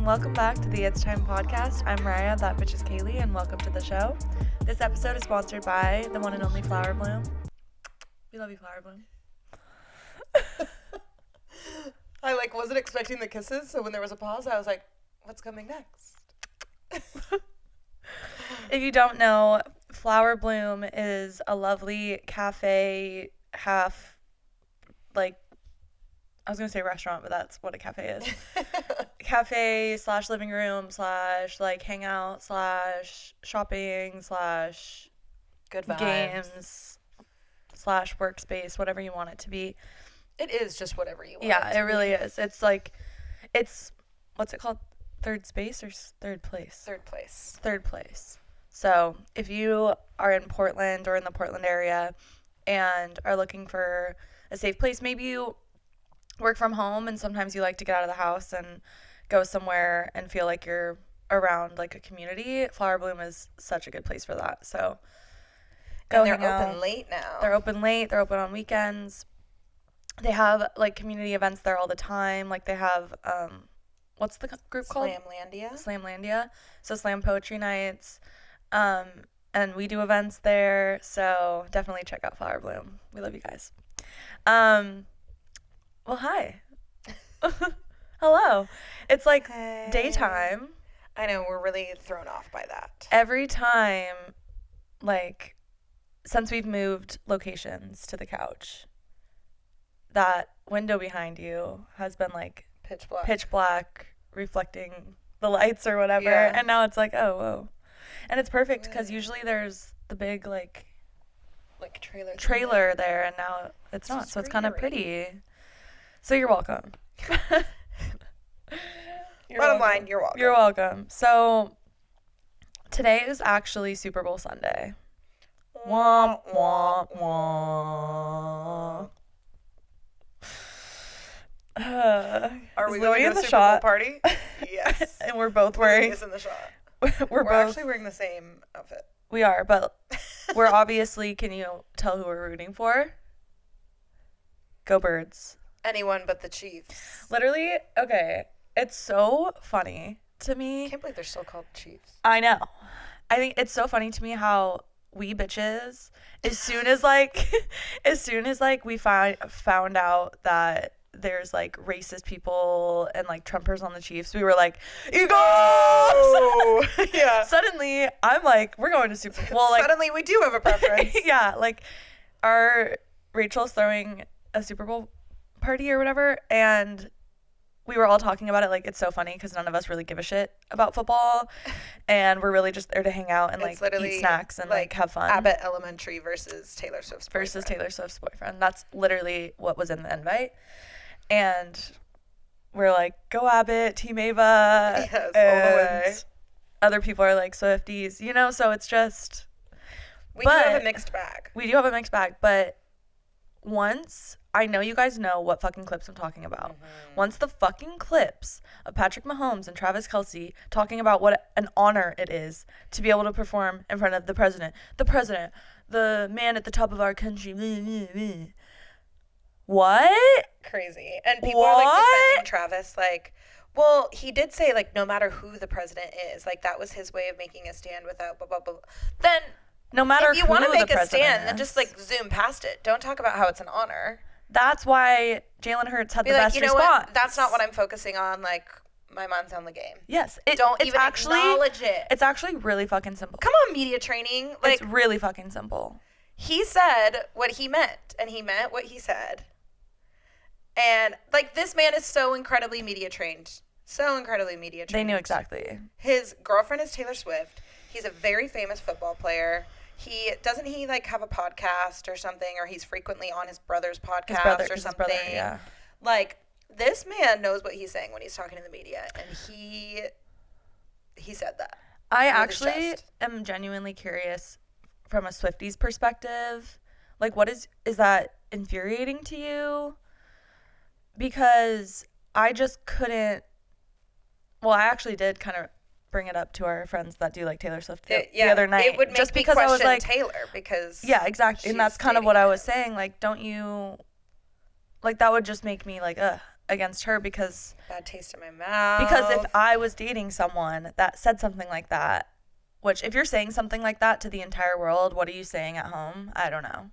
and welcome back to the It's Time podcast. I'm Raya, that bitch is Kaylee, and welcome to the show. This episode is sponsored by the one and only Flower Bloom. We love you, Flower Bloom. I wasn't expecting the kisses, so when there was a pause, I was like, what's coming next? If you don't know, Flower Bloom is a lovely cafe, I was going to say restaurant, but that's what a cafe is. Cafe / living room / hangout / shopping / good vibes. Games / workspace, whatever you want it to be. It is just whatever you want. Yeah, it really is. It's what's it called? Third space or third place? Third place. Third place. So if you are in Portland or in the Portland area and are looking for a safe place, maybe you work from home and sometimes you like to get out of the house and go somewhere and feel like you're around a community, Flower Bloom is such a good place for that. So go hang out. They're open late now. They're open late. They're open on weekends. They have community events there all the time. They have what's the group called? Slamlandia. So slam poetry nights. And we do events there. So definitely check out Flower Bloom. We love you guys. Well, hi. Hello. It's hey. Daytime. I know, we're really thrown off by that. Every time, since we've moved locations to the couch, that window behind you has been pitch black, reflecting the lights or whatever. Yeah. And now it's oh, whoa. And it's perfect because usually there's the big trailer there, and now it's not. So it's kind of pretty. So you're welcome. Bottom line, you're welcome. You're welcome. So today is actually Super Bowl Sunday. Womp, womp, womp. Are we going to a Super Bowl party? Yes. And we're both wearing... Louis is in the shot. We're both actually wearing the same outfit. We are, but we're obviously... Can you tell who we're rooting for? Go Birds. Anyone but the Chiefs. Literally, okay. It's so funny to me. I can't believe they're still called Chiefs. I know. I think it's so funny to me how we bitches, as soon as we found out that there's racist people and Trumpers on the Chiefs, we were Eagles! Oh, yeah. Suddenly, I'm we're going to Super Bowl. Suddenly, we do have a preference. Yeah, Rachel's throwing a Super Bowl party or whatever, and we were all talking about it. It's so funny because none of us really give a shit about football, and we're really just there to hang out and eat snacks and have fun. Abbott Elementary versus Taylor Swift's boyfriend. That's literally what was in the invite. And we're go Abbott, Team Ava. Yes, and all the way. Other people are Swifties, so it's just... We do have a mixed bag. We do have a mixed bag, but once... I know you guys know what fucking clips I'm talking about. Mm-hmm. Once the fucking clips of Patrick Mahomes and Travis Kelce talking about what an honor it is to be able to perform in front of the president, the man at the top of our country. What? Crazy. And people are defending Travis well, he did say no matter who the president is, that was his way of making a stand without blah, blah, blah. Then no matter if you want to make a stand, then just zoom past it. Don't talk about how it's an honor. That's why Jalen Hurts had the best response. What? That's not what I'm focusing on. My mind's on the game. Yes. Don't even acknowledge it. It's actually really fucking simple. Come on, media training. It's really fucking simple. He said what he meant, and he meant what he said. And, this man is so incredibly media trained. They knew exactly. His girlfriend is Taylor Swift. He's a very famous football player. Doesn't he have a podcast or something, or he's frequently on his brother's podcast or something. His brother, yeah. This man knows what he's saying when he's talking to the media, and he said that. I actually am genuinely curious from a Swifties perspective. What is that infuriating to you? Because I just couldn't. Well, I actually did kind of bring it up to our friends that do Taylor Swift the other night. It would make just me because question I was Taylor because exactly, and that's kind of what I was saying. Don't you that would just make me ugh. against her because bad taste in my mouth. Because if I was dating someone that said something like that, which if you're saying something like that to the entire world, what are you saying at home? I don't know.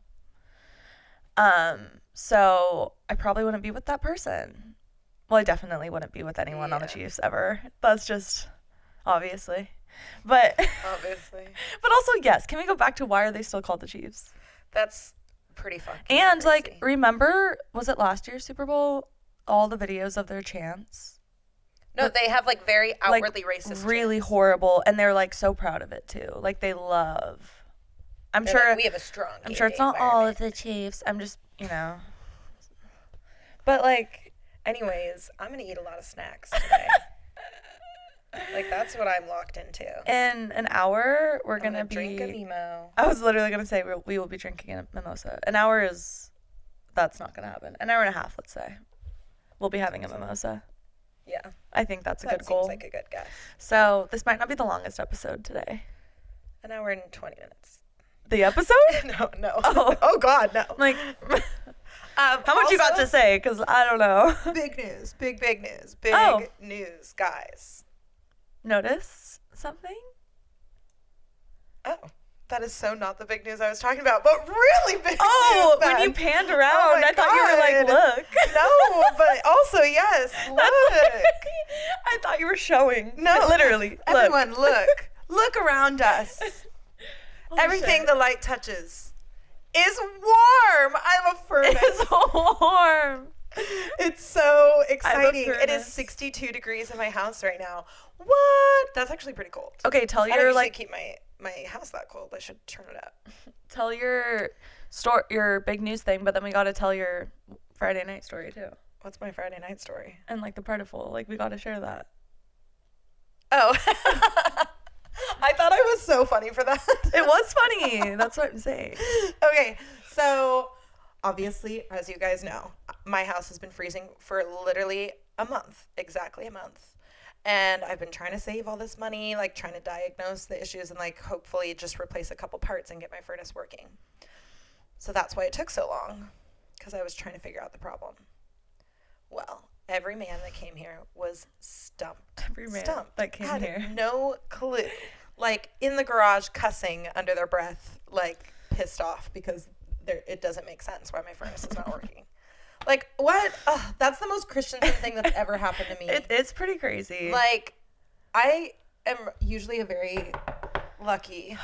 So I probably wouldn't be with that person. Well, I definitely wouldn't be with anyone on the Chiefs ever. That's just obviously. But obviously. But also, yes, can we go back to why are they still called the Chiefs? That's pretty fucking And crazy. like, remember, was it last year's Super Bowl? All the videos of their chants. No, they have like very outwardly like, racist really chants. horrible, and they're like so proud of it too. Like they love. I'm They're sure like, we have a strong. I'm sure it's not all of the Chiefs. I'm just, But like, anyways, I'm gonna eat a lot of snacks today. Like that's what I'm locked into. In an hour, we're gonna drink a mimo. I was literally gonna say we will be drinking a mimosa. An hour that's not gonna happen. An hour and a half, let's say. We'll be having a mimosa. Yeah. I think that's a good goal. That seems like a good guess. So this might not be the longest episode today. An hour and 20 minutes. The episode? No. Oh God, no. Like, how much you got to say? Because I don't know. Big news. Big news. News, guys. Notice something? Oh, that is so not the big news I was talking about, but really big news. Oh, when you panned around, I thought you were like, look. No, but also, yes, look. I thought you were showing. No. Literally. Everyone, look. Look around us. Holy Everything shit. the light touches is warm. I have a furnace. It's warm. It's so exciting. It furnace. is 62 degrees in my house right now. What? That's actually pretty cold. Okay, tell I don't your usually keep my house that cold. I should turn it up. Tell your big news thing, but then we got to tell your Friday night story too. What's my Friday night story? And like the Partiful, like we got to share that. Oh. I thought I was so funny for that. It was funny. That's what I'm saying. Okay, so obviously, as you guys know, my house has been freezing for literally a month, exactly a month. And I've been trying to save all this money, like trying to diagnose the issues and like hopefully just replace a couple parts and get my furnace working. So that's why it took so long, because I was trying to figure out the problem. Well, every man that came here was stumped. Every man that came had here. no clue. Like in the garage cussing under their breath, like pissed off because it doesn't make sense why my furnace is not working. Like, what? Ugh, that's the most Christian thing that's ever happened to me. It's pretty crazy. Like, I am usually a very lucky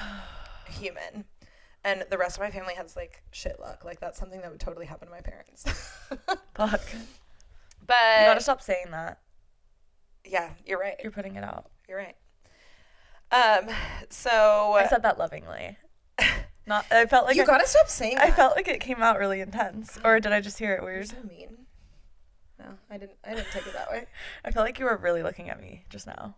human. And the rest of my family has, like, shit luck. Like, that's something that would totally happen to my parents. Fuck. But You gotta stop saying that. Yeah, you're right. You're putting it out. You're right. So I said that lovingly. I felt like you gotta stop saying that. I felt like it came out really intense. Or did I just hear it weird? You're so mean. No, I didn't take it that way. I felt like you were really looking at me just now.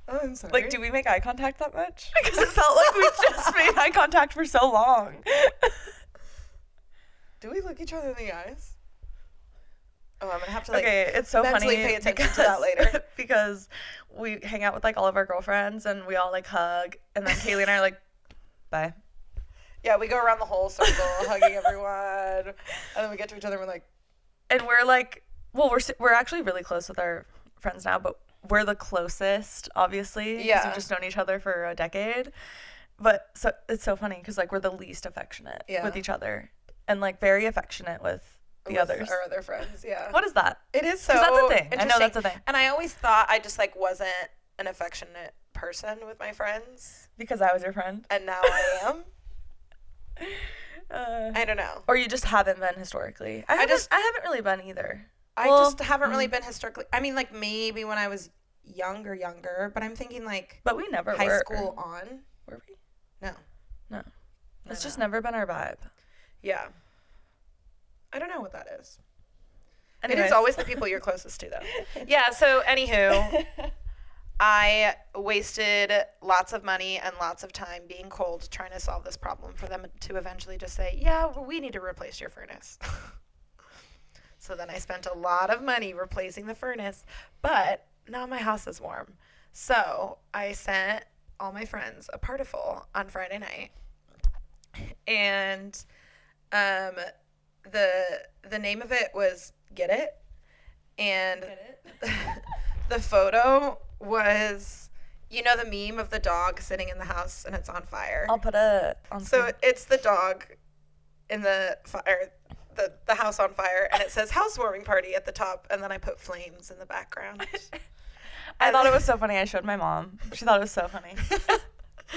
Oh, I'm sorry. Like, do we make eye contact that much? Because it felt like we just made eye contact for so long. Do we look each other in the eyes? Oh, I'm gonna have to okay, it's so mentally funny pay attention to that later. Because we hang out with like all of our girlfriends and we all like hug, and then Kaylee and I are like, bye. Yeah, we go around the whole circle, hugging everyone, and then we get to each other and we're like, and we're like, well, we're actually really close with our friends now, but we're the closest, obviously. Yeah. We've just known each other for a decade. But so it's so funny because like we're the least affectionate with each other, and like very affectionate with the others. Our other friends, yeah. What is that? It is so that's a thing. I know that's a thing. And I always thought I just like wasn't an affectionate person with my friends. Because I was your friend. And now I am. I don't know. Or you just haven't been historically. I haven't really been either. I just haven't really been historically. I mean, like maybe when I was younger, but I'm thinking like. But we never high were. school on. Were we? No. It's just never been our vibe. Yeah. I don't know what that is. Anyways. It is always the people you're closest to, though. Yeah, so anywho, I wasted lots of money and lots of time being cold trying to solve this problem for them to eventually just say, yeah, well, we need to replace your furnace. So then I spent a lot of money replacing the furnace, but now my house is warm. So I sent all my friends a Partiful on Friday night. And The name of it was Get It, and the photo was, you know, the meme of the dog sitting in the house and it's on fire. I'll put it on. So it's the dog in the fire, the house on fire, and it says housewarming party at the top, and then I put flames in the background. I thought it was so funny. I showed my mom. She thought it was so funny.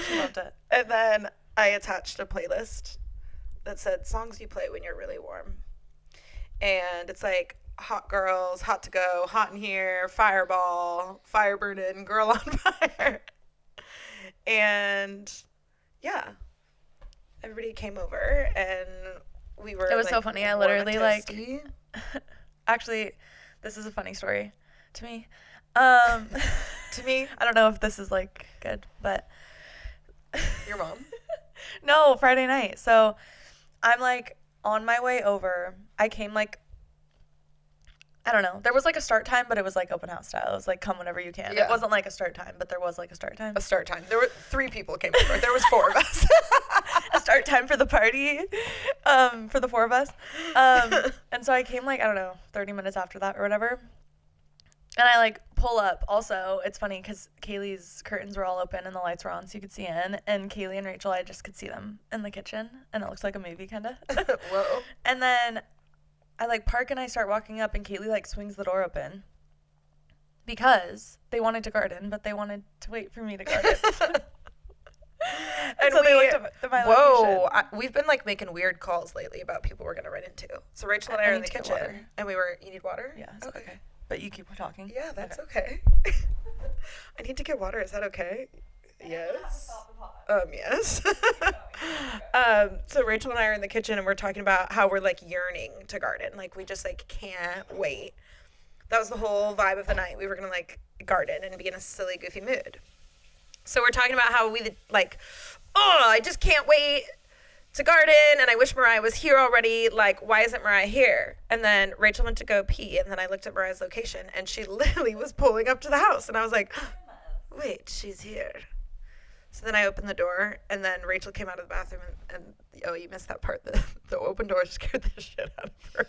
She loved it. And then I attached a playlist that said songs you play when you're really warm. And it's like Hot Girls, Hot to Go, Hot in Here, Fireball, Fire Burnin', Girl on Fire. And yeah, everybody came over and we were. It was like, so funny. I literally like. Actually, this is a funny story to me. To me, I don't know if this is like good, but your mom. No, Friday night. So I'm like on my way over. I came like, I don't know. There was like a start time, but it was like open house style. It was like come whenever you can. Yeah. It wasn't like a start time, but there was like a start time. A start time. There were 3 people came over. There was 4 of us. A start time for the party, for the 4 of us. And so I came like, I don't know, 30 minutes after that or whatever. And I like pull up. Also, it's funny because Kaylee's curtains were all open and the lights were on so you could see in. And Kaylee and Rachel, I just could see them in the kitchen. And it looks like a movie kind of. Whoa. And then I like park and I start walking up and Kaylee like swings the door open. Because they wanted to garden, but they wanted to wait for me to garden. And so they looked at my location. We've been like making weird calls lately about people we're going to run into. So Rachel and I are in the kitchen. And we were, you need water? Yeah. Okay. But you keep talking. Yeah, that's okay. I need to get water. Is that okay? Yes. Yes. So Rachel and I are in the kitchen and we're talking about how we're like yearning to garden. Like we just like can't wait. That was the whole vibe of the night. We were going to like garden and be in a silly, goofy mood. So we're talking about how we like, oh, I just can't wait to garden and I wish Mariah was here already. Like, why isn't Mariah here? And then Rachel went to go pee and then I looked at Mariah's location and she literally was pulling up to the house and I was like, wait, she's here. So then I opened the door and then Rachel came out of the bathroom and oh, you missed that part. The open door scared the shit out of her.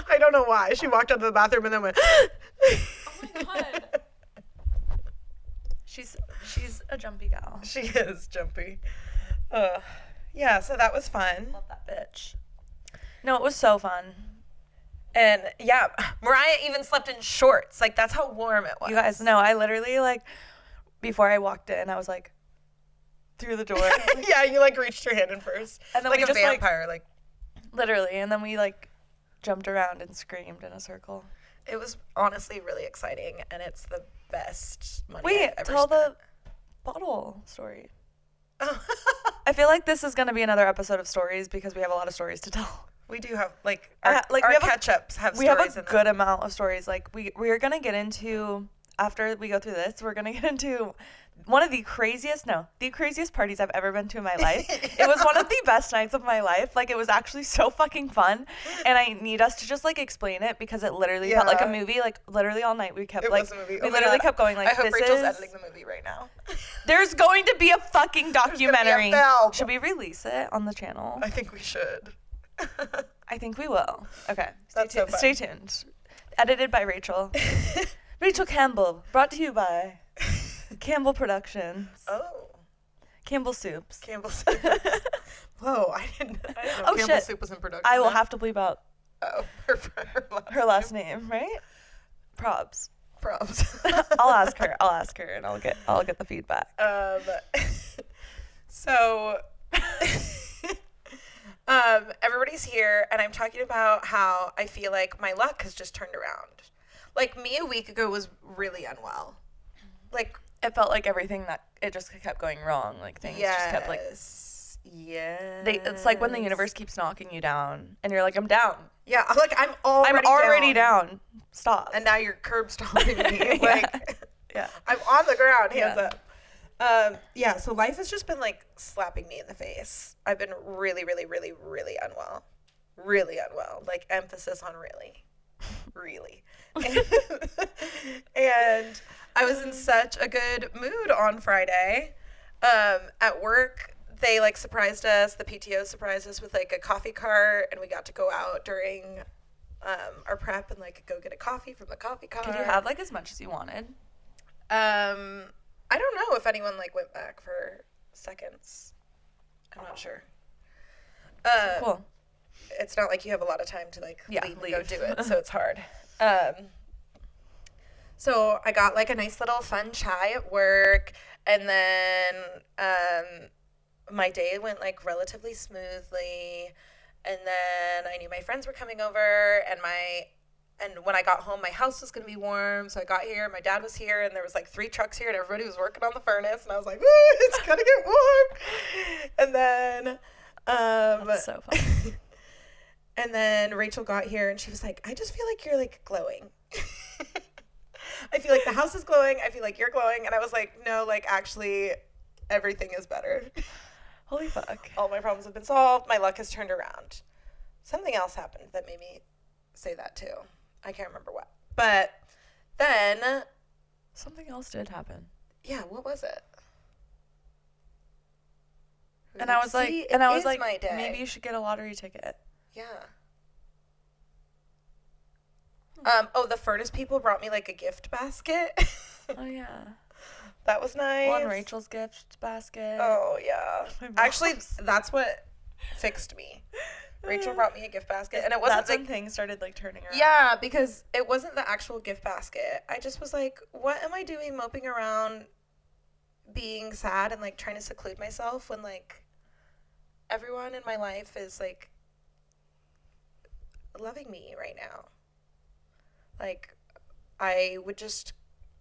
I don't know why. She walked out of the bathroom and then went, oh my God. She's a jumpy gal. She is jumpy. Yeah, so that was fun. Love that bitch. No, it was so fun. And yeah, Mariah even slept in shorts. Like that's how warm it was. You guys know, I literally like, before I walked in, I was like, through the door. Yeah, you like reached your hand in first. And then like a vampire, like. Literally, and then we like jumped around and screamed in a circle. It was honestly really exciting, and it's the best money Wait, I've ever tell spent. the bottle story. I feel like this is going to be another episode of stories because we have a lot of stories to tell. We do have, like, our catch-ups have stories in them. We have a good amount of stories. Like, we're going to get into, after we go through this, we're going to get into one of the craziest parties I've ever been to in my life. Yeah. It was one of the best nights of my life. Like, it was actually so fucking fun. And I need us to just, like, explain it because it literally felt like a movie. Like, literally all night we kept, was a movie. We literally kept going, like, I hope Rachel's editing the movie right now. There's going to be a fucking documentary. Should we release it on the channel? I think we should. I think we will. Okay. Stay tuned. Edited by Rachel. Rachel Campbell. Brought to you by Campbell Productions. Oh. Campbell Soups. Campbell Soups. Whoa, I didn't know Campbell Soup was in production. I will have to bleep out her last name, right? Probs. I'll ask her and I'll get the feedback. So everybody's here and I'm talking about how I feel like my luck has just turned around. Like me a week ago was really unwell. Like it felt like everything it just kept going wrong. Like things just kept like it's like when the universe keeps knocking you down and you're like, I'm down. Yeah, like I'm already down. Stop. And now you're curb stomping me. Like yeah. I'm on the ground, hands up. Yeah, so life has just been like slapping me in the face. I've been really, really, really, really unwell. Really unwell. Like emphasis on really. Really. And I was in such a good mood on Friday. At work, they, like, surprised us. The PTO surprised us with, like, a coffee cart, and we got to go out during our prep and, like, go get a coffee from the coffee cart. Could you have, like, as much as you wanted? I don't know if anyone, like, went back for seconds. I'm not sure. Cool. It's not like you have a lot of time to, like, leave and go do it, so it's hard. So I got, like, a nice little fun chai at work, and then my day went, like, relatively smoothly, and then I knew my friends were coming over, and when I got home, my house was going to be warm, so I got here, my dad was here, and there was, like, 3 trucks here, and everybody was working on the furnace, and I was like, ooh, it's going to get warm, and then... That's so funny. And then Rachel got here, and she was like, I just feel like you're, like, glowing. I feel like the house is glowing. I feel like you're glowing. And I was like, no, like, actually, everything is better. Holy fuck. All my problems have been solved. My luck has turned around. Something else happened that made me say that, too. I can't remember what. But then... Something else did happen. Yeah, what was it? And I was like, maybe you should get a lottery ticket. Yeah. The furnace people brought me, like, a gift basket. Oh, yeah. That was nice. Well, and Rachel's gift basket. Oh, yeah. Actually, that's what fixed me. Rachel brought me a gift basket, and it wasn't... That's when things started, like, turning around. Yeah, because it wasn't the actual gift basket. I just was like, what am I doing moping around being sad and, like, trying to seclude myself when, like, everyone in my life is, like, loving me right now. Like, I would just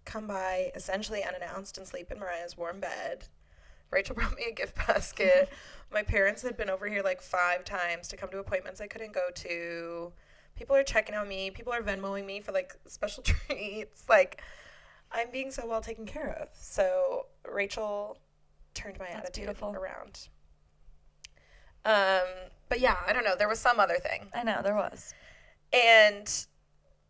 come by essentially unannounced and sleep in Mariah's warm bed. Rachel brought me a gift basket. My parents had been over here like 5 times to come to appointments I couldn't go to. People are checking on me. People are Venmoing me for, like, special treats. Like, I'm being so well taken care of. So Rachel turned my attitude around. But yeah, I don't know. There was some other thing. I know, there was. And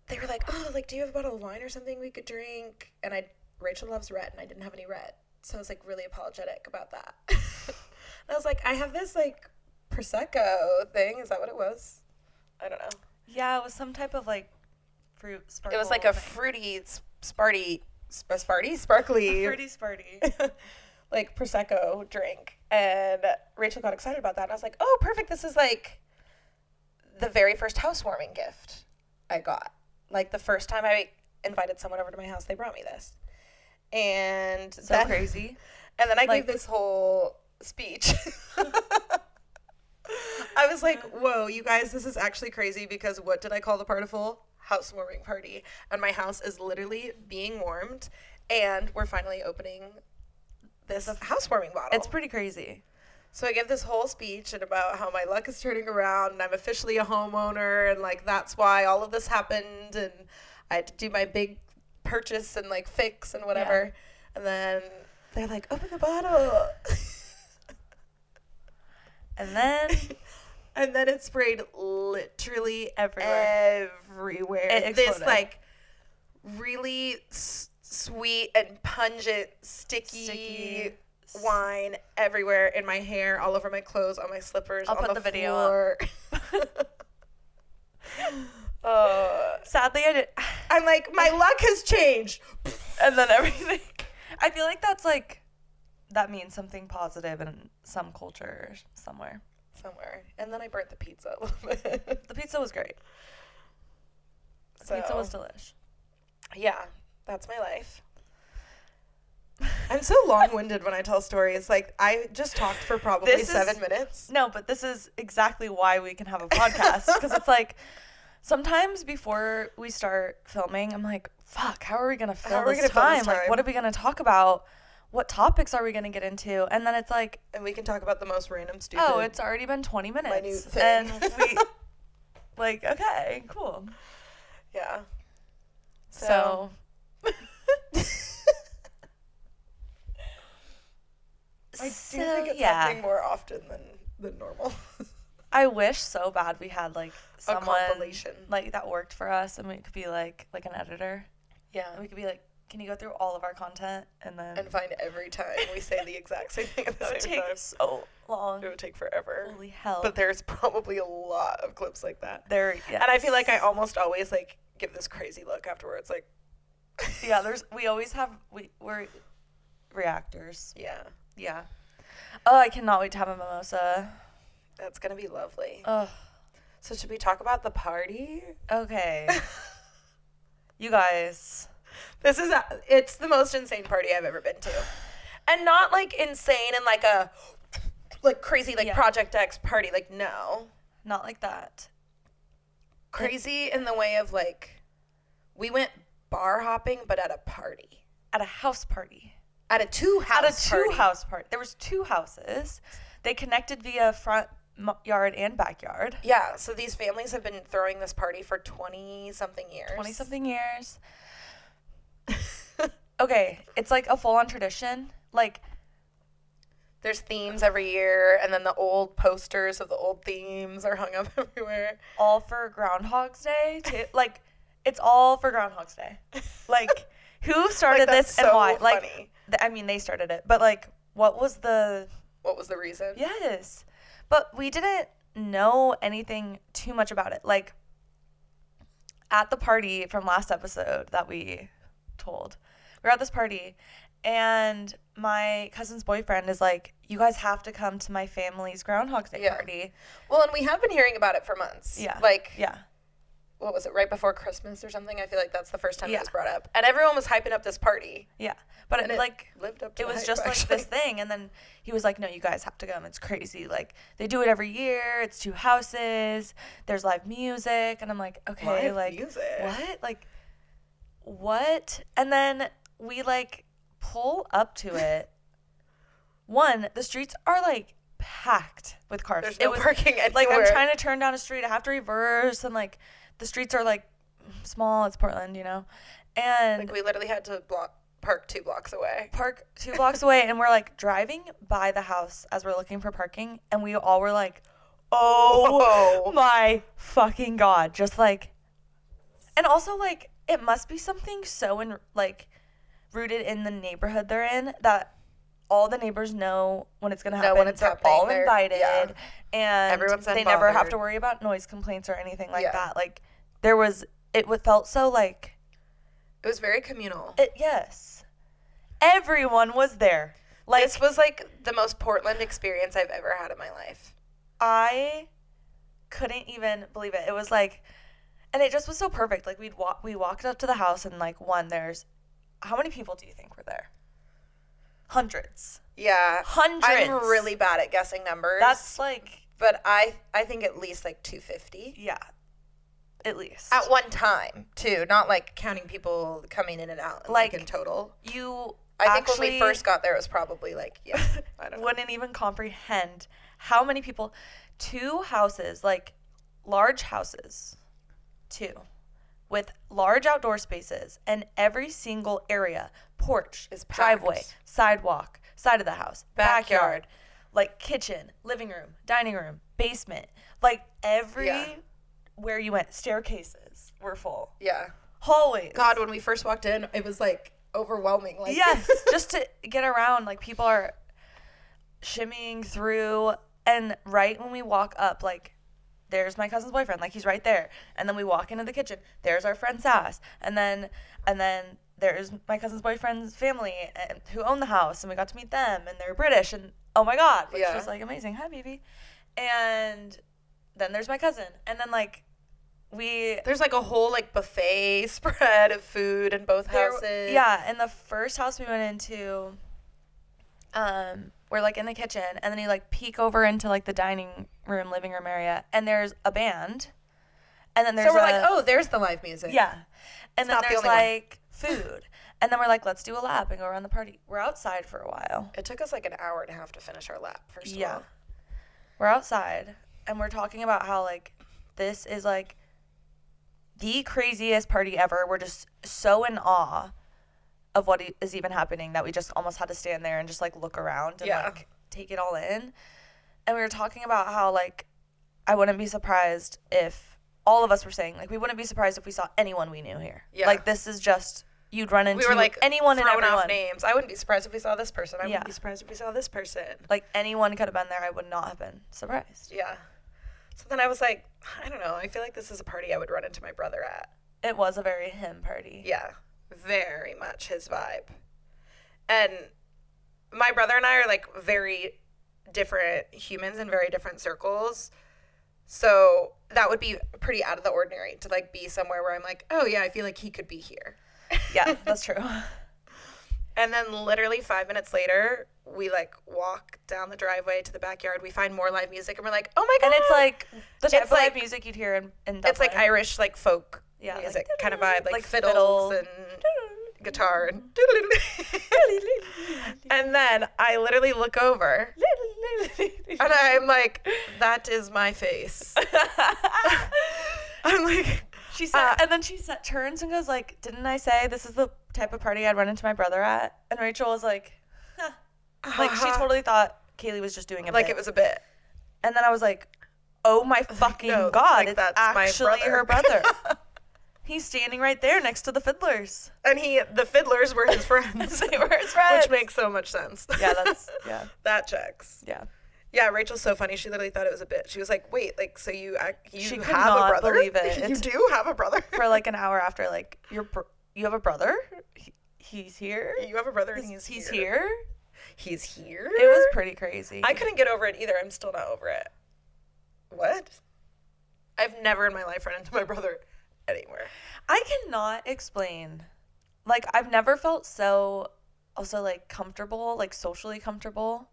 they were like, oh, like, do you have a bottle of wine or something we could drink? And Rachel loves red, and I didn't have any red. So I was, like, really apologetic about that. And I was like, I have this, like, Prosecco thing. Is that what it was? I don't know. Yeah, it was some type of, like, fruit sparkle. It was, like, a fruity, sparkly. A fruity, sparty. Like, Prosecco drink. And Rachel got excited about that. And I was like, oh, perfect. This is, like, the very first housewarming gift I got. Like, the first time I invited someone over to my house, they brought me this. And so crazy. And then I gave this whole speech. I was like, whoa, you guys, this is actually crazy, because what did I call the partiful? Housewarming party. And my house is literally being warmed, and we're finally opening this housewarming bottle. It's pretty crazy. So I give this whole speech and about how my luck is turning around, and I'm officially a homeowner, and, like, that's why all of this happened, and I had to do my big purchase and, like, fix and whatever. Yeah. And then they're like, open the bottle. And then it sprayed literally everywhere. This, like, really sweet and pungent, sticky wine everywhere, in my hair, all over my clothes, on my slippers, I'll on put the video floor. Sadly, I did. I'm like, my luck has changed. And then everything. I feel like that's, like, that means something positive in some culture somewhere. And then I burnt the pizza a little bit. The pizza was great. The pizza was delish. Yeah, that's my life. I'm so long-winded when I tell stories. Like, I just talked for probably 7 minutes. No, but this is exactly why we can have a podcast. Because it's like, sometimes before we start filming, I'm like, fuck, how are we going to fill this time? Like, what are we going to talk about? What topics are we going to get into? And then it's like... And we can talk about the most random, stupid... Oh, it's already been 20 minutes. Minute thing. And we... Like, okay, cool. Yeah. So... I do think it's happening more often than normal. I wish so bad we had, like, someone a compilation, like, that worked for us, and we could be like an editor. Yeah. And we could be like, Can you go through all of our content and find every time we say the exact same thing at the same time? It would take so long. It would take forever. Holy hell. But there's probably a lot of clips like that. Yes. And I feel like I almost always, like, give this crazy look afterwards, like... Yeah, we always have... We're reactors. Yeah. Oh, I cannot wait to have a mimosa. That's gonna be lovely. Ugh. So should we talk about the party? Okay. You guys... It's the most insane party I've ever been to. And not, like, insane in, like, a, like, crazy, like, Project X party. Like, no. Not like that. Crazy in the way of, like, we went bar hopping, but at a party. At a house party. At a two-house party. There was 2 houses. They connected via front yard and backyard. Yeah, so these families have been throwing this party for 20-something years. 20-something years. Okay, it's like a full-on tradition. Like, there's themes every year, and then the old posters of the old themes are hung up everywhere. All for Groundhog's Day, too. Like, it's all for Groundhog's Day. Like, who started this and why? Like, funny. I mean, they started it, but, like, what was the reason? Yes. But we didn't know anything too much about it. Like, at the party from last episode that we told, we were at this party, and my cousin's boyfriend is like, you guys have to come to my family's Groundhog's Day party. Well, and we have been hearing about it for months. Yeah. Like, yeah. What was it, right before Christmas or something? I feel like that's the first time it was brought up. And everyone was hyping up this party. Yeah. But it like, lived up to it was hype, just actually. like this thing. And then he was like, no, you guys have to come. It's crazy. Like, they do it every year. It's 2 houses. There's live music. And I'm like, okay, live music? What? Like, what? And then we like pull up to it. One, the streets are like packed with cars. There's no parking anywhere. Like, I'm trying to turn down a street. I have to reverse. And like, the streets are like small. It's Portland, you know? And like, we literally had to park 2 blocks away. And we're like driving by the house as we're looking for parking, and we all were like, oh my fucking God. Just like, and also like, it must be something so like rooted in the neighborhood they're in that all the neighbors know when it's gonna happen. When it's they're all invited, and everyone's they never have to worry about noise complaints or anything like that. Like, it felt so like, it was very communal. Yes. Everyone was there. Like, this was like the most Portland experience I've ever had in my life. I couldn't even believe it. It was like, and it just was so perfect. Like, we walked up to the house, and like, there's, how many people do you think were there? Hundreds. Yeah. Hundreds. I'm really bad at guessing numbers. That's like, but I think at least like 250. Yeah. At least. At one time, too. Not like counting people coming in and out, like in total. I think when we first got there, it was probably like, I don't know. Wouldn't even comprehend how many people. 2 houses, like large houses, 2, with large outdoor spaces, and every single area, porch, is driveway, sidewalk, side of the house, backyard, like kitchen, living room, dining room, basement, like where you went, staircases were full. Yeah. Hallways. God, when we first walked in, it was like overwhelming. Like, yes, just to get around, like, people are shimmying through, and right when we walk up, like, there's my cousin's boyfriend, like, he's right there, and then we walk into the kitchen, there's our friend Sass, and then there's my cousin's boyfriend's family who own the house, and we got to meet them, and they're British, and oh my God, which was like amazing. Hi, baby. And then there's my cousin, and then like, there's like a whole like buffet spread of food in both houses. Yeah, in the first house we went into, we're like in the kitchen, and then you like peek over into like the dining room, living room area, and there's a band, and then there's like, oh, there's the live music. Yeah, and then there's like food, and then we're like, let's do a lap and go around the party. We're outside for a while. It took us like an hour and a half to finish our lap. First of all, we're outside, and we're talking about how like this is like the craziest party ever. We're just so in awe of what is even happening that we just almost had to stand there and just like look around and like take it all in. And we were talking about how like I wouldn't be surprised if all of us were saying like we wouldn't be surprised if we saw anyone we knew here. Yeah. Like this is just you'd run into we were like anyone and everyone. Off names. I wouldn't be surprised if we saw this person. I wouldn't be surprised if we saw this person. Like anyone could have been there. I would not have been surprised. Yeah. So then I was like, I don't know. I feel like this is a party I would run into my brother at. It was a very him party. Yeah. Very much his vibe. And my brother and I are like very different humans in very different circles. So that would be pretty out of the ordinary to like be somewhere where I'm like, oh yeah, I feel like he could be here. Yeah, that's true. And then literally 5 minutes later, we like walk down the driveway to the backyard. We find more live music and we're like, oh my God. And it's like the type of live music you'd hear in Dublin. It's like Irish like folk music like, kind of vibe, like fiddles and guitar. And then I literally look over and I'm like, that is my face. I'm like, she said, and then she turns and goes like, didn't I say this is the type of party I'd run into my brother at? And Rachel was like, huh. Like she totally thought Kaylee was just doing a like bit. It was a bit. And then I was like, oh my fucking God, like, it's that's actually her brother. He's standing right there next to the fiddlers. And the fiddlers were his friends. They were his friends. Which makes so much sense. Yeah. That checks. Yeah. Yeah, Rachel's so funny. She literally thought it was a bit. She was like, wait, like, so you she could have not a brother? Believe it. You do have a brother? For like an hour after, like, you have a brother? He's here? You have a brother and he's here? He's here? He's here? It was pretty crazy. I couldn't get over it either. I'm still not over it. What? I've never in my life run into my brother anywhere. I cannot explain. Like, I've never felt so, also, like, comfortable, like, socially comfortable.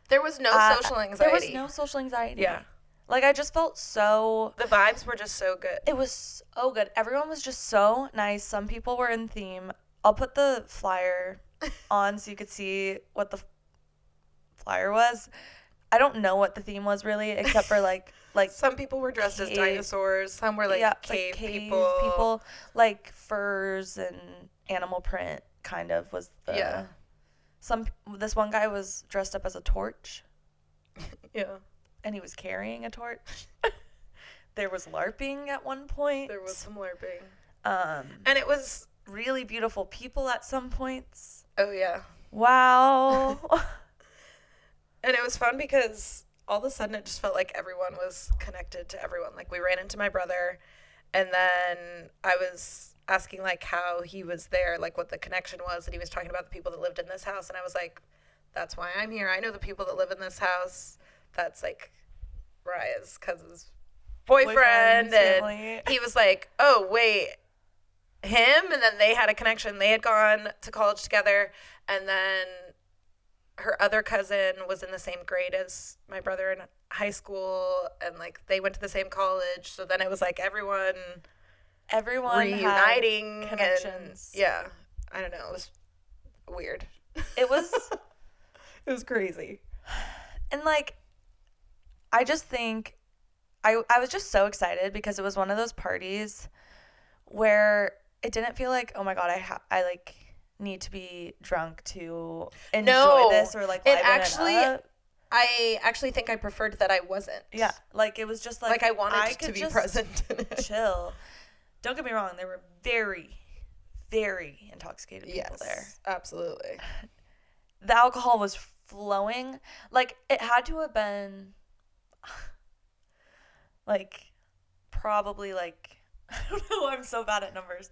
There was no social anxiety. There was no social anxiety. Yeah. Like, I just felt so... The vibes were just so good. It was so good. Everyone was just so nice. Some people were in theme. I'll put the flyer on so you could see what the flyer was. I don't know what the theme was, really, except for, like some people were dressed as dinosaurs. Some were, like, cave people. Like, furs and animal print, kind of, was the... Yeah. This one guy was dressed up as a torch. Yeah. And he was carrying a torch. There was LARPing at one point. There was some LARPing. And it was really beautiful people at some points. Oh, yeah. Wow. And it was fun because all of a sudden it just felt like everyone was connected to everyone. Like, we ran into my brother, and then I was asking, like, how he was there, like, what the connection was, and he was talking about the people that lived in this house, and I was like, that's why I'm here. I know the people that live in this house. That's, like, Raya's cousin's boyfriend. And he was like, oh, wait, him? And then they had a connection. They had gone to college together, and then her other cousin was in the same grade as my brother in high school, and, like, they went to the same college. So then it was, like, everyone reuniting. Had connections. And, yeah. I don't know. It was weird. It was... It was crazy. And, like, I just think I was just so excited because it was one of those parties where it didn't feel like, oh my God, I like need to be drunk to enjoy this or like liven it up. I actually think I preferred that I wasn't. Yeah, like it was just like I wanted to be present. Chill. Don't get me wrong, there were very, very intoxicated people there. Absolutely. The alcohol was flowing. Like, it had to have been like probably like I don't know, I'm so bad at numbers.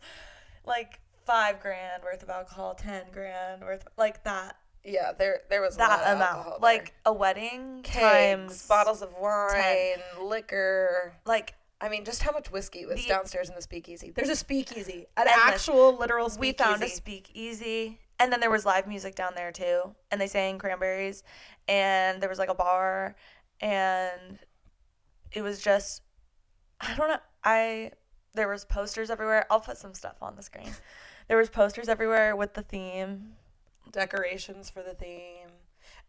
Like $5,000 worth of alcohol, $10,000 worth, like that. Yeah, there was that a lot of amount. alcohol there. Like a wedding, Cakes, times bottles of wine, 10. liquor. Like, I mean, just how much whiskey was downstairs in the speakeasy. There's a speakeasy, an endless. actual literal speakeasy. We found a speakeasy, and then there was live music down there too, and they sang Cranberries, and there was like a bar, and it was just, I don't know, there was posters everywhere. I'll put some stuff on the screen. There was posters everywhere with the theme. Decorations for the theme.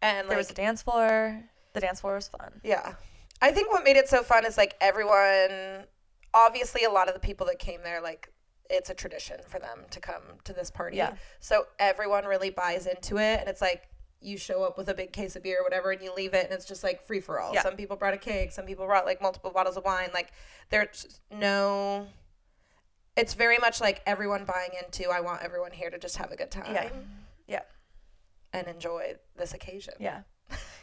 And there was a dance floor. The dance floor was fun. Yeah. I think what made it so fun is like everyone, obviously a lot of the people that came there, like it's a tradition for them to come to this party. Yeah. So everyone really buys into it, and it's like you show up with a big case of beer or whatever and you leave it and it's just like free for all. Yeah. Some people brought a cake, some people brought like multiple bottles of wine. Like there's no it's very much like everyone buying into, I want everyone here to just have a good time. Yeah. And enjoy this occasion. Yeah.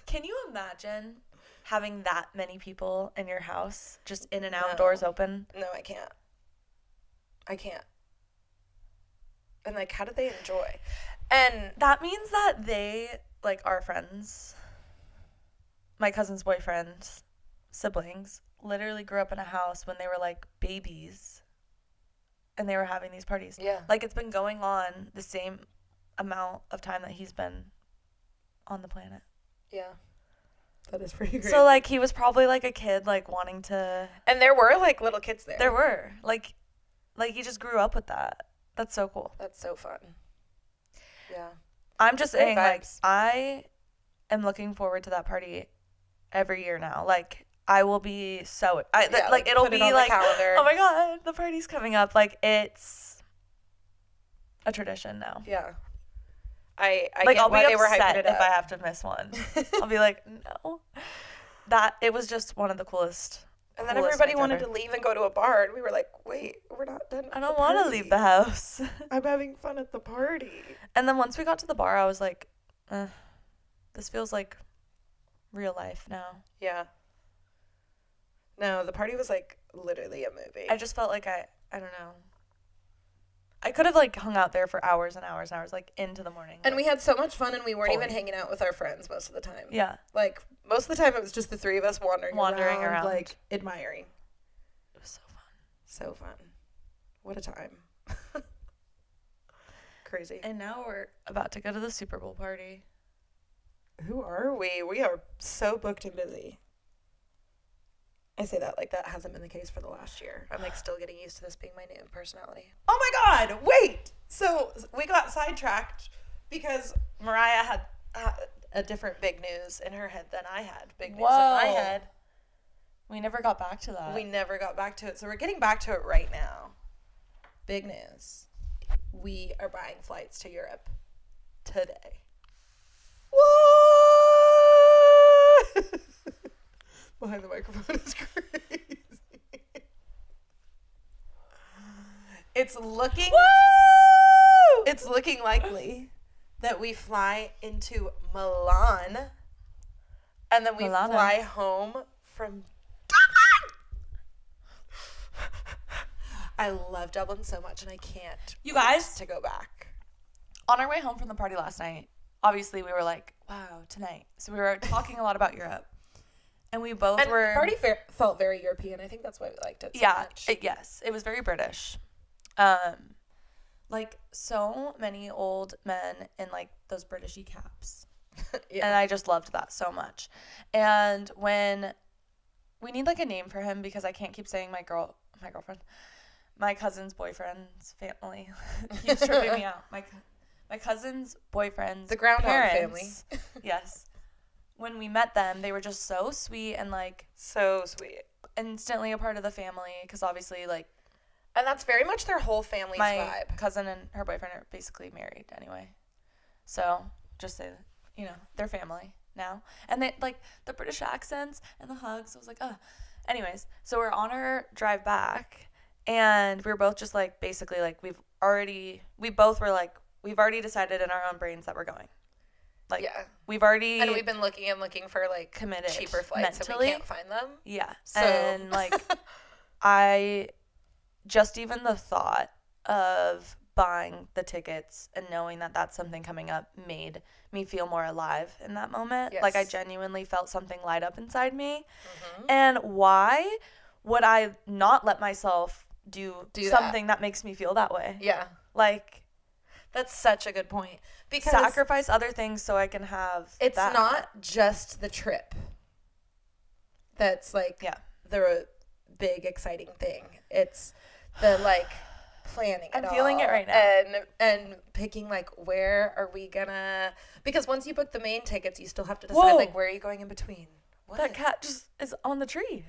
Can you imagine having that many people in your house, just in and out, doors open? No, I can't. And, like, how do they enjoy? And that means that they, like, our friends, my cousin's boyfriend's siblings, literally grew up in a house when they were, like, babies, and they were having these parties. Yeah. Like, it's been going on the same amount of time that he's been on the planet. Yeah. That is pretty great. So, like, he was probably, like, a kid, like, wanting to... And there were, like, little kids there. There were. Like, he just grew up with that. That's so cool. That's so fun. Yeah. I'm just saying, like, I am looking forward to that party every year now. Like, I will be so... like, it'll be, like, oh, my God, the party's coming up. Like, it's a tradition now. Yeah. I like, get I'll why be they were hyping upset it if up. I have to miss one. I'll be like, no. It was just one of the coolest. And then everybody wanted to leave and go to a bar, and we were like, wait, we're not done. I don't want to leave the house. I'm having fun at the party. And then once we got to the bar, I was like, this feels like real life now. Yeah. No, the party was like literally a movie. I just felt like I don't know. I could have, like, hung out there for hours and hours and hours, like, into the morning. And we had so much fun, and we weren't even hanging out with our friends most of the time. Yeah. Like, most of the time, it was just the three of us wandering around, like, admiring. It was so fun. So fun. What a time. Crazy. And now we're about to go to the Super Bowl party. Who are we? We are so booked and busy. I say that like that hasn't been the case for the last year. I'm like still getting used to this being my new personality. Oh my God, wait! So we got sidetracked because Mariah had a different big news in her head than I had. Big news in my head. We never got back to that. We never got back to it. So we're getting back to it right now. Big news. We are buying flights to Europe today. What? Behind the microphone is crazy. It's looking likely that we fly into Milan and then we fly home from Dublin. I love Dublin so much and I can't wait to go back. On our way home from the party last night, obviously we were like, wow, tonight. So we were talking a lot about Europe. And we both were... the party felt very European. I think that's why we liked it so much. Yes. It was very British. Like, so many old men in, like, those Britishy caps. Yeah. And I just loved that so much. And when... We need, like, a name for him because I can't keep saying my girlfriend. My cousin's boyfriend's family. Keeps tripping me out. My cousin's boyfriend's the Groundhog parents, family. Yes. When we met them, they were just so sweet and, like... So sweet. Instantly a part of the family, because obviously, like... And that's very much their whole family's vibe. My cousin and her boyfriend are basically married anyway. So, just say, you know, they're family now. And they, like, the British accents and the hugs, I was like, ugh. Anyways, so we're on our drive back, and we were both just, like, basically, like, we've already decided in our own brains that we're going. Like, yeah. We've already... And we've been looking for, like, committed cheaper flights mentally. And we can't find them. Yeah. So. And, like, just even the thought of buying the tickets and knowing that that's something coming up made me feel more alive in that moment. Yes. Like, I genuinely felt something light up inside me. Mm-hmm. And why would I not let myself do something that makes me feel that way? Yeah. Like... That's such a good point. Because sacrifice other things so I can have it's that. Not just the trip that's like the big exciting thing. It's the like planning I'm feeling it right now. And picking like where are we gonna, because once you book the main tickets you still have to decide like where are you going in between. What? That cat just is on the tree.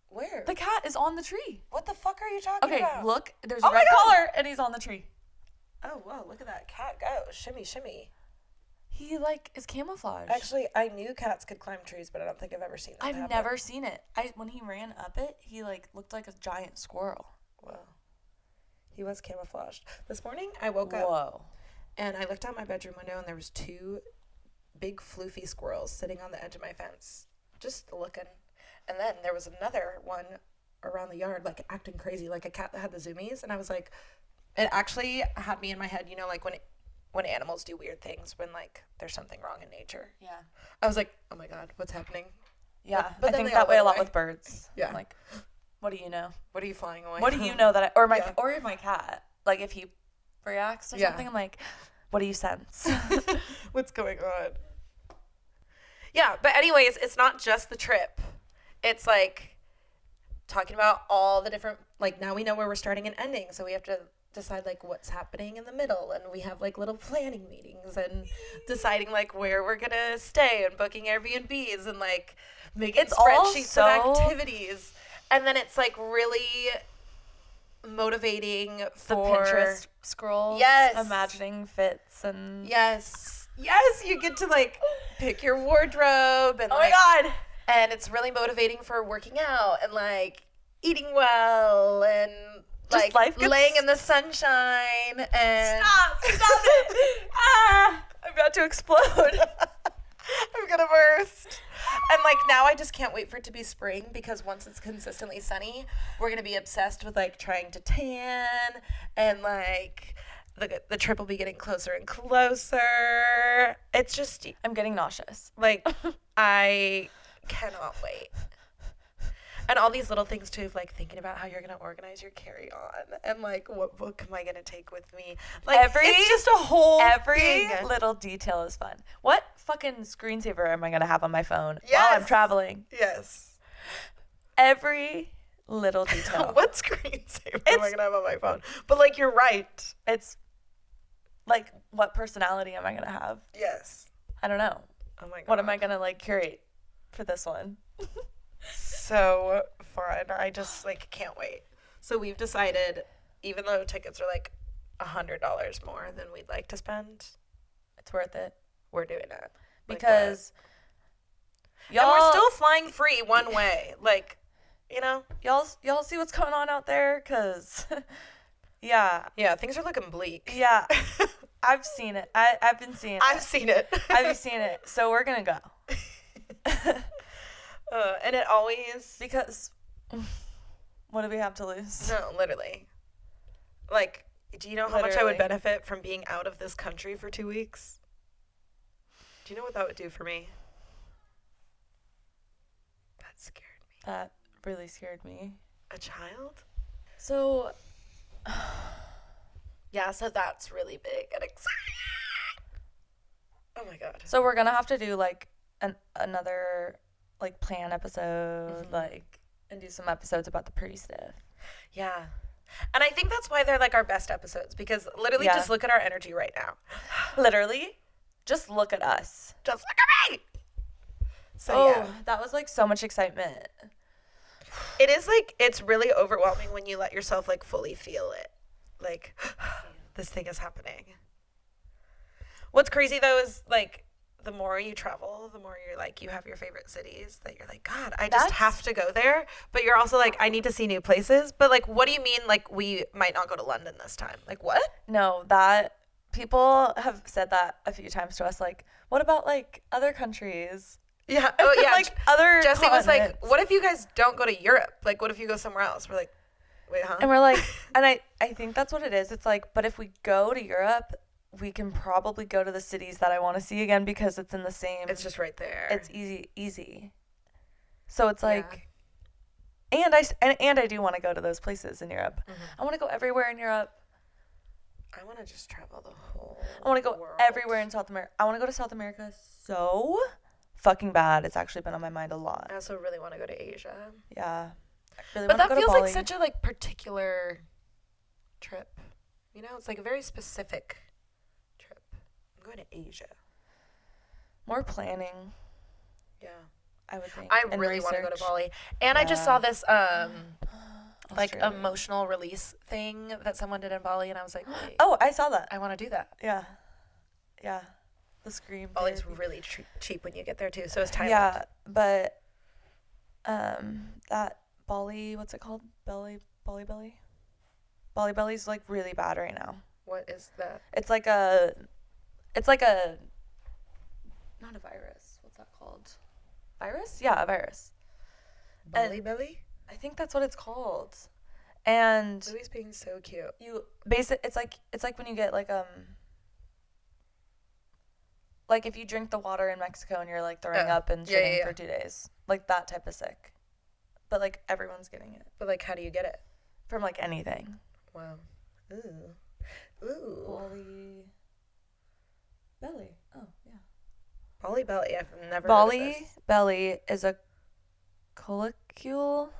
Where? The cat is on the tree. What the fuck are you talking about? Okay, look, there's a red collar and he's on the tree. Oh, wow, look at that cat go. Shimmy, shimmy. He, like, is camouflaged. Actually, I knew cats could climb trees, but I don't think I've ever seen that happen. Never seen it. When he ran up it, he, like, looked like a giant squirrel. Wow. He was camouflaged. This morning, I woke up and I looked out my bedroom window and there was 2 big floofy squirrels sitting on the edge of my fence, just looking. And then there was another one around the yard, like acting crazy, like a cat that had the zoomies. And I was like, it actually had me in my head, you know, like when animals do weird things, when like there's something wrong in nature. Yeah. I was like, oh my God, what's happening? Yeah. But I think that way a lot with birds. Yeah. I'm like, what do you know? What are you flying away? What do you know that or my cat? Like if he reacts or something, I'm like, what do you sense? What's going on? Yeah, but anyways, it's not just the trip. It's like talking about all the different, like now we know where we're starting and ending, so we have to decide like what's happening in the middle, and we have like little planning meetings and deciding like where we're gonna stay and booking Airbnbs and like making spreadsheets of activities. And then it's like really motivating for the Pinterest scrolls. Yes. Imagining fits and Yes, you get to like pick your wardrobe and oh my God. And it's really motivating for working out and like eating well and just like laying in the sunshine and Stop it. I'm about to explode. I'm gonna burst. And like now I just can't wait for it to be spring, because once it's consistently sunny, we're gonna be obsessed with like trying to tan, and like the trip will be getting closer and closer. It's just, I'm getting nauseous. like I cannot wait. And all these little things too, of like thinking about how you're gonna organize your carry-on and like what book am I gonna take with me. Like it's just a whole thing. Little detail is fun. What fucking screensaver am I gonna have on my phone while I'm traveling? Yes. Every little detail. What screensaver am I gonna have on my phone? But like you're right. It's like, what personality am I gonna have? Yes. I don't know. Oh my God. What am I gonna like curate for this one? So fun. I just like can't wait. So we've decided, even though tickets are like $100 more than we'd like to spend, it's worth it. We're doing it. Because y'all, and we're still flying free one way. Like, you know, y'all see what's going on out there? Cause yeah, things are looking bleak. Yeah, I've seen it. I've been seeing it. I've seen it. I've seen it. So we're gonna go. And it always, because what do we have to lose? No, literally. Like, do you know how much I would benefit from being out of this country for 2 weeks? Do you know what that would do for me? That scared me. That really scared me. A child? So, yeah, so that's really big and exciting. Oh my God. So we're gonna have to do like another like plan episode, like, and do some episodes about the pre-stuff. Yeah. And I think that's why they're like our best episodes, because literally just look at our energy right now. Literally, just look at us. Just look at me. So that was like so much excitement. It is like, it's really overwhelming when you let yourself like fully feel it. Like, this thing is happening. What's crazy though is like, the more you travel, the more you're like, you have your favorite cities that you're like, God, I just have to go there. But you're also like, I need to see new places. But like, what do you mean? Like, we might not go to London this time. Like, what? No, that people have said that a few times to us. Like, what about like other countries? Yeah. Oh yeah. Like other Jesse was like, what if you guys don't go to Europe? Like, what if you go somewhere else? We're like, wait, huh? And we're like, and I think that's what it is. It's like, but if we go to Europe, we can probably go to the cities that I want to see again, because it's in the same. It's just right there. It's easy. So it's like, and I do want to go to those places in Europe. I want to go everywhere in Europe. I want to just travel the whole I want to go world. everywhere in South America. I want to go to South America so fucking bad. It's actually been on my mind a lot. I also really want to go to Asia. Yeah. Really, but that feels like such a like particular trip. You know, it's like a very specific trip. I'm going to Asia. More planning. Yeah. I would think. I really want to go to Bali. And I just saw this like emotional release thing that someone did in Bali, and I was like, wait, oh, I saw that. I want to do that. Yeah. Yeah. The Scream. Bali's really cheap when you get there too, so it's Thailand. Yeah, but that Bali, what's it called? Bali? Bali belly's like really bad right now. What is that? It's like a not a virus. What's that called? Virus? Yeah, a virus. Bali belly? I think that's what it's called. And Louie's being so cute. It's like when you get like if you drink the water in Mexico and you're like throwing up and shitting for 2 days. Like that type of sick. But like everyone's getting it. But like how do you get it? From like anything. Wow. Ooh. Bali belly. Oh, yeah. Bali belly. I've never Bali heard of this. belly is a colloquial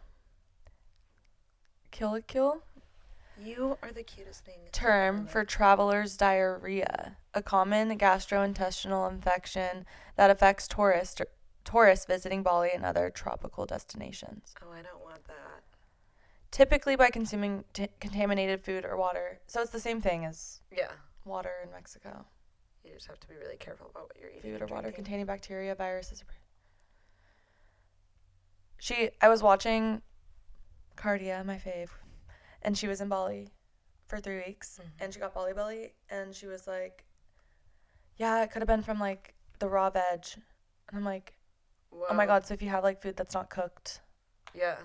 You are the cutest thing. term for traveler's diarrhea, a common gastrointestinal infection that affects tourists visiting Bali and other tropical destinations. Oh, I don't want that. Typically by consuming contaminated food or water. So it's the same thing as water in Mexico. You just have to be really careful about what you're eating. Food or water containing bacteria, viruses. I was watching Cardia, my fave, and she was in Bali for 3 weeks, and she got Bali belly, and she was like, yeah, it could have been from like the raw veg. And I'm like, whoa. Oh my God, so if you have like food that's not cooked. Yeah.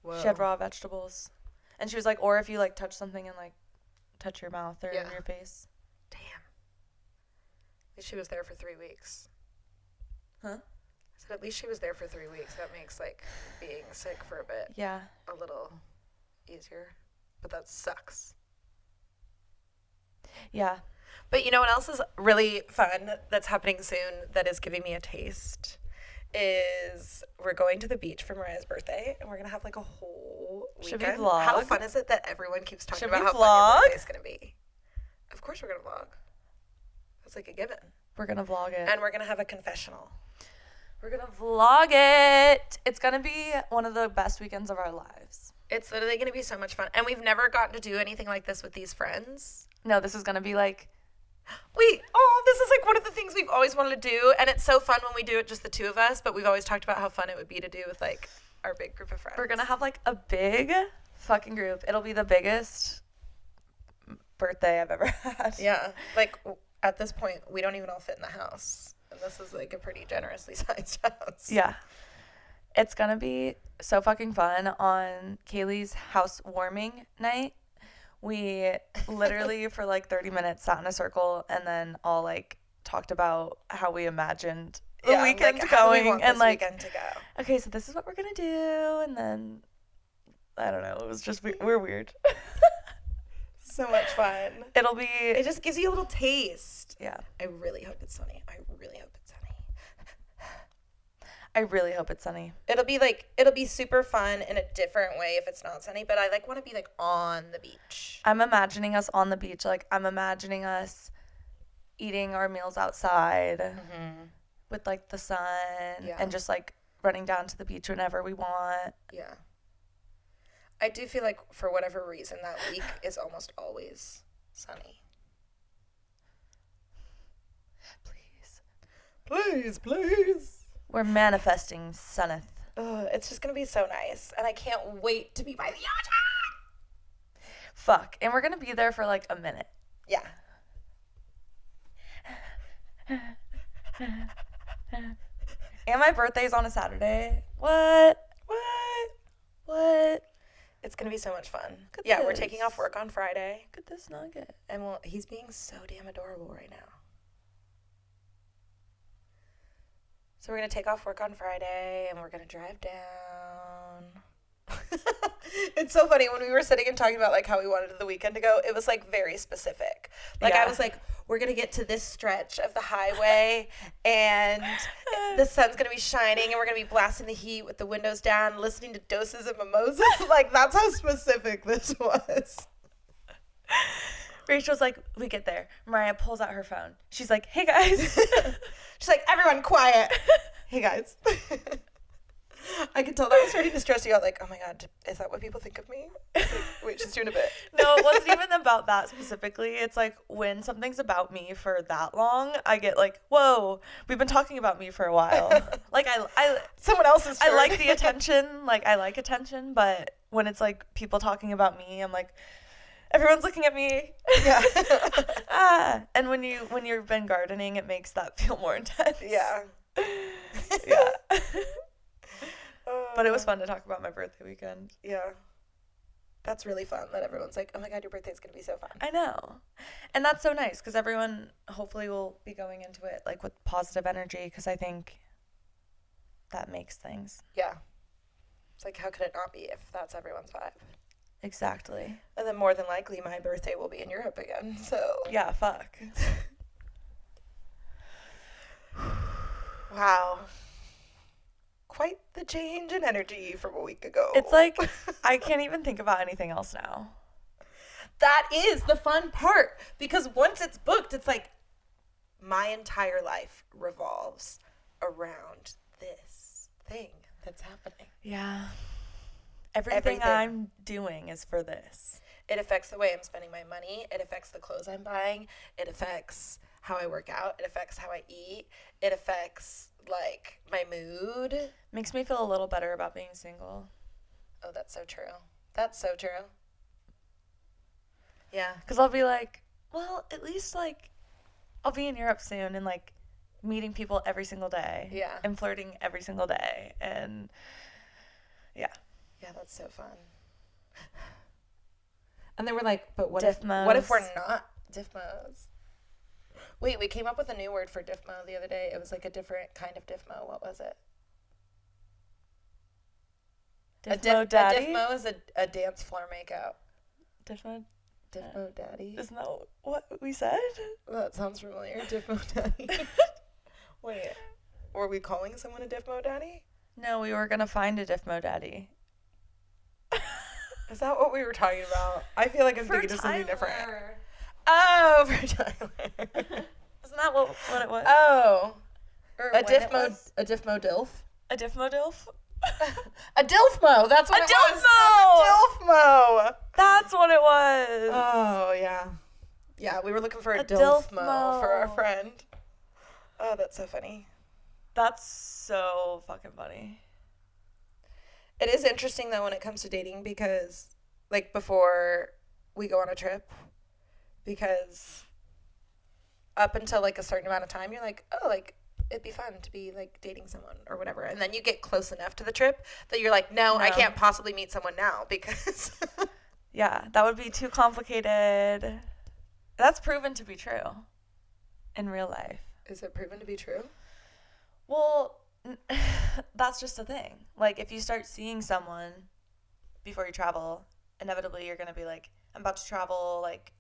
Whoa. She had raw vegetables. And she was like, or if you like touch something and like touch your mouth or your face. Damn. At least she was there for 3 weeks. Huh? I said at least she was there for 3 weeks. That makes like being sick for a bit a little easier. But that sucks. Yeah. But you know what else is really fun that's happening soon that is giving me a taste? Is we're going to the beach for Mariah's birthday, and we're going to have like a whole weekend. Should we vlog? How fun is it that everyone keeps talking about how vlog? fun your birthday is going to be? Of course we're going to vlog. That's like a given. We're going to vlog it. And we're going to have a confessional. We're going to vlog it. It's going to be one of the best weekends of our lives. It's literally going to be so much fun. And we've never gotten to do anything like this with these friends. No, this is going to be like... This is like one of the things we've always wanted to do, and it's so fun when we do it just the two of us, but we've always talked about how fun it would be to do with like our big group of friends. We're gonna have like a big fucking group. It'll be the biggest birthday I've ever had. Yeah, like at this point we don't even all fit in the house, and this is like a pretty generously sized house. Yeah, it's gonna be so fucking fun. On Kaylee's housewarming night, we literally for like 30 minutes sat in a circle and then all like talked about how we imagined the weekend like, going and like weekend to go. Okay, so this is what we're gonna do, and then I don't know, it was just we're weird. So much fun. It just gives you a little taste. Yeah. I really hope it's sunny. It'll be super fun in a different way if it's not sunny, but I like want to be like on the beach. I'm imagining us on the beach. Like I'm imagining us eating our meals outside with like the sun and just like running down to the beach whenever we want. Yeah. I do feel like for whatever reason that week is almost always sunny. Please. We're manifesting sunneth. It's just going to be so nice. And I can't wait to be by the ocean. Fuck. And we're going to be there for like a minute. Yeah. And my birthday's on a Saturday. What? It's going to be so much fun. We're taking off work on Friday. Look at this nugget. And he's being so damn adorable right now. So we're going to take off work on Friday, and we're going to drive down. It's so funny. When we were sitting and talking about, like, how we wanted the weekend to go, it was, like, very specific. Like, I was like, we're going to get to this stretch of the highway, and the sun's going to be shining, and we're going to be blasting the heat with the windows down, listening to doses of mimosas. Like, that's how specific this was. Rachel's like, we get there. Mariah pulls out her phone. She's like, hey, guys. She's like, everyone quiet. Hey, guys. I could tell that was starting to stress you out. Like, oh my God, is that what people think of me? Like, wait, she's doing a bit. No, it wasn't even about that specifically. It's like when something's about me for that long, I get like, whoa, we've been talking about me for a while. Like I someone else's turn. I like the attention. Like I like attention, but when it's like people talking about me, I'm like, everyone's looking at me. Yeah. And when you've been gardening, it makes that feel more intense. Yeah. Yeah. But it was fun to talk about my birthday weekend. Yeah. That's really fun that everyone's like, oh my God, your birthday's going to be so fun. I know. And that's so nice because everyone hopefully will be going into it like with positive energy because I think that makes things. Yeah. It's like, how could it not be if that's everyone's vibe? Exactly. And then more than likely my birthday will be in Europe again. So yeah, fuck. Wow. Quite the change in energy from a week ago. It's like I can't even think about anything else now. That is the fun part because once it's booked, it's like my entire life revolves around this thing that's happening. Yeah. Everything I'm doing is for this. It affects the way I'm spending my money. It affects the clothes I'm buying. It affects how I work out. It affects how I eat. It affects, like, my mood. Makes me feel a little better about being single. Oh, that's so true. That's so true. Yeah. Because I'll be like, well, at least, like, I'll be in Europe soon and, like, meeting people every single day. Yeah. And flirting every single day. And, yeah. Yeah, that's so fun. And they were like, but what if we're not diffmos? Wait, we came up with a new word for diffmo the other day. It was like a different kind of diffmo. What was it? Diffmo daddy? A diffmo is a dance floor makeout. Diffmo daddy? Isn't that what we said? That sounds familiar. Diffmo daddy. Wait, were we calling someone a diffmo daddy? No, we were going to find a diffmo daddy. Is that what we were talking about? I feel like I'm thinking of something different. Oh, for Tyler. Isn't that what it was? Oh. A diffmo dilf? A diffmo dilf? A dilfmo. That's what it was. A dilfmo. That's what it was. Oh, yeah. Yeah, we were looking for a dilfmo for our friend. Oh, that's so funny. That's so fucking funny. It is interesting, though, when it comes to dating because, like, before we go on a trip, because up until, like, a certain amount of time, you're like, oh, like, it'd be fun to be, like, dating someone or whatever. And then you get close enough to the trip that you're like, no. I can't possibly meet someone now because... Yeah, that would be too complicated. That's proven to be true in real life. Is it proven to be true? Well... that's just a thing. Like, if you start seeing someone before you travel, inevitably you're going to be like, I'm about to travel, like,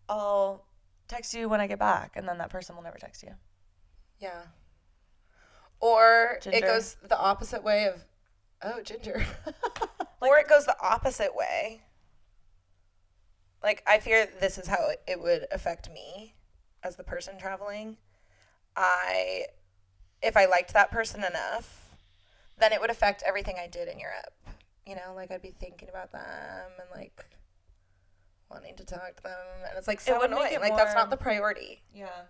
I'll text you when I get back, and then that person will never text you. Yeah. Or Ginger. It goes the opposite way of, oh, Ginger. Or it goes the opposite way. Like, I fear this is how it would affect me as the person traveling. If I liked that person enough, then it would affect everything I did in Europe. You know, like I'd be thinking about them and like wanting to talk to them. And it's like so annoying. Like that's not the priority. Yeah.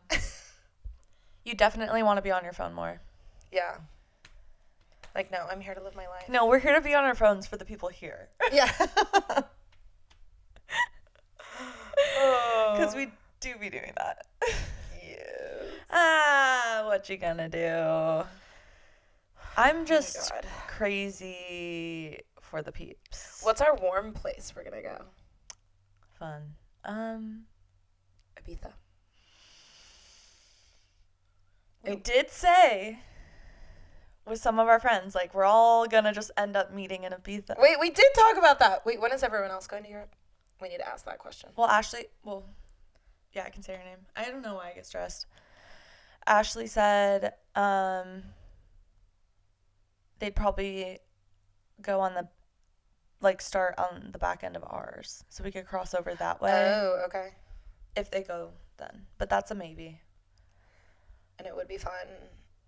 You definitely want to be on your phone more. Yeah. Like, no, I'm here to live my life. No, we're here to be on our phones for the people here. Yeah. Because we do be doing that. What you gonna do? I'm just crazy for the peeps. What's our warm place we're gonna go? Fun. Ibiza. We did say with some of our friends, like, we're all gonna just end up meeting in Ibiza. Wait, we did talk about that. Wait, when is everyone else going to Europe? We need to ask that question. Well, Ashley, yeah, I can say her name. I don't know why I get stressed. Ashley said they'd probably go on start on the back end of ours. So we could cross over that way. Oh, okay. If they go then. But that's a maybe. And it would be fun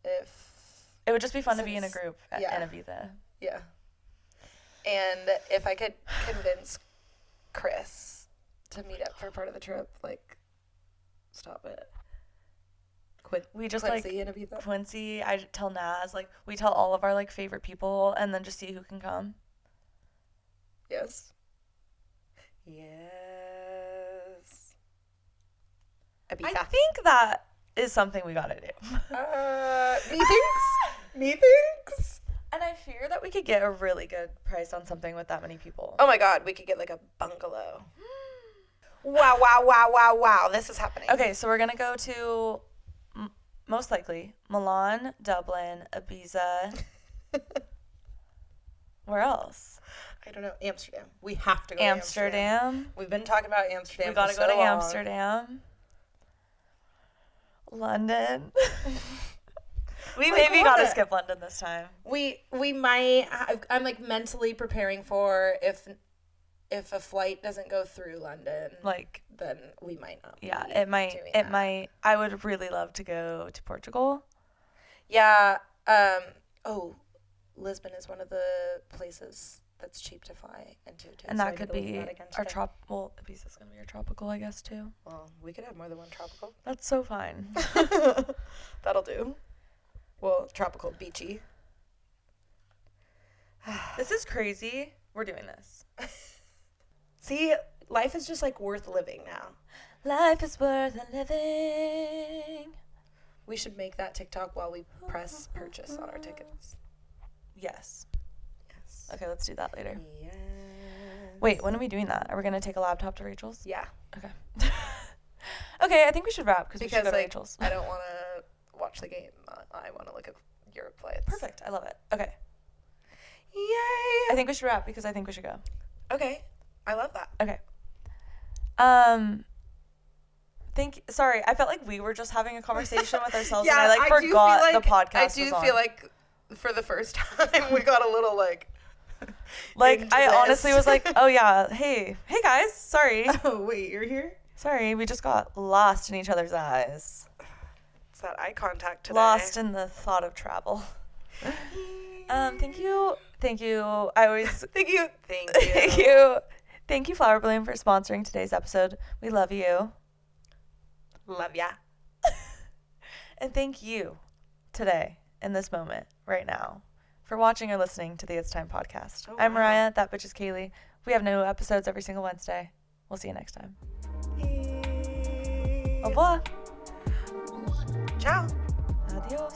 if It would just be fun to be in a group in Ibiza. Yeah. And if I could convince Chris to meet up for part of the trip, like, stop it. We just Quincy and Ibiza. Quincy, I tell Naz, like, we tell all of our, like, favorite people and then just see who can come. Yes. Yes. Ibiza. I think that is something we gotta do. Methinks? And I fear that we could get a really good price on something with that many people. Oh my God, we could get like a bungalow. Wow. This is happening. Okay, so we're gonna go to, most likely, Milan, Dublin, Ibiza. Where else? I don't know. Amsterdam. We have to go Amsterdam. to Amsterdam. We've been talking about Amsterdam. We gotta go to Amsterdam. London. We maybe gotta skip London this time. We might. I'm like mentally preparing for if a flight doesn't go through London, like, then we might not. Yeah, it might. It might. I would really love to go to Portugal. Yeah. Lisbon is one of the places that's cheap to fly into too. And that could be our tropical. Ibiza's gonna be our tropical, I guess, too. Well, we could have more than one tropical. That's so fine. That'll do. Well, tropical, beachy. This is crazy. We're doing this. See, life is just like worth living now. Life is worth living. We should make that TikTok while we press purchase on our tickets. Yes. Okay, let's do that later. Yes. Wait, when are we doing that? Are we going to take a laptop to Rachel's? Yeah. Okay. Okay, I think we should wrap because we should go to Rachel's. I don't want to watch the game. I want to look at Europe flights. Perfect. I love it. Okay. Yay! I think we should wrap because I think we should go. Okay. I love that. Okay. Sorry, I felt like we were just having a conversation with ourselves and I forgot the podcast was on. I do feel like for the first time we got a little like honestly was like, oh yeah, hey guys, sorry. Oh wait, you're here? Sorry, we just got lost in each other's eyes. It's that eye contact today. Lost in the thought of travel. Thank you. I always Thank you. Thank you, Flower Bloom, for sponsoring today's episode. We love you. Love ya. And thank you today, in this moment, right now, for watching or listening to the It's Time podcast. Oh, I'm Mariah. That bitch is Kaylee. We have new episodes every single Wednesday. We'll see you next time. Au revoir. Ciao. Adios.